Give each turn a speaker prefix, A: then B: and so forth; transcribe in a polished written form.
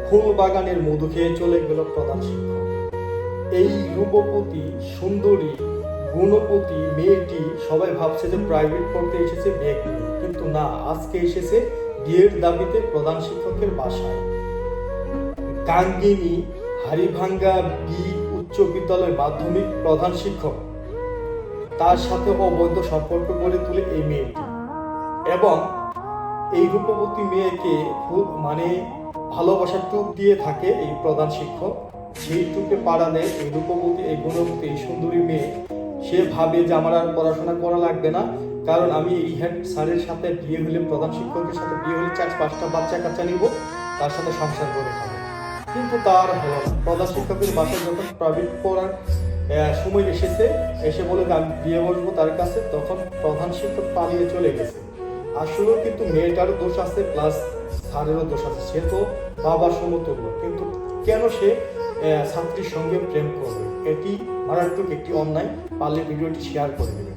A: ফুল বাগানের মধু খেয়ে চলে গেল প্রধান শিক্ষক। এই রূপবতী সুন্দরী গুণবতী মেয়েটি সবাই ভাবছে যে প্রাইভেট পড়তে এসেছে ব্যাগ নিয়ে, কিন্তু না, আজকে এসেছে বিয়ের দাবিতে প্রধান শিক্ষকের বাসায়। গাঙ্গিনী হাড়িভাঙ্গা বি উচ্চ বিদ্যালয় মাধ্যমিক প্রধান শিক্ষক তার সাথে অবৈধ সম্পর্ক গড়ে তোলে এই মেয়েটি, এবং এই রূপবতী মেয়েকে মানে ভালোবাসার টুক দিয়ে থাকে এই প্রধান শিক্ষক। সেই টুকে পাড়া দেয় এই রূপবতী, এই গুণবতী, এই সুন্দরী মেয়ে। সে ভাবে যে আমার আর পড়াশোনা করা লাগবে না, কারণ আমি এই হেড স্যারের সাথে বিয়ে হলে, প্রধান শিক্ষকের সাথে বিয়ে হলে 4-5টা বাচ্চা কাচ্চা নিব, তার সাথে সংসার করে খাবো। কিন্তু তার হলো না। প্রধান শিক্ষকের বাসায় যখন প্রাইভেট পড়ার সময় এসে বলে আমি বিয়ে বসবো তার কাছে, তখন প্রধান শিক্ষক পালিয়ে চলে গেছে। আসলেও কিন্তু মেয়েটারও দোষ আছে, প্লাস স্যারেরও দোষ আছে। সে তো বাবার সমতুল্য, কিন্তু কেন সে ছাত্রীর সঙ্গে প্রেম করবে? এটি মারাত্মক একটি অন্যায়। পারলে ভিডিওটি শেয়ার করে দেবে।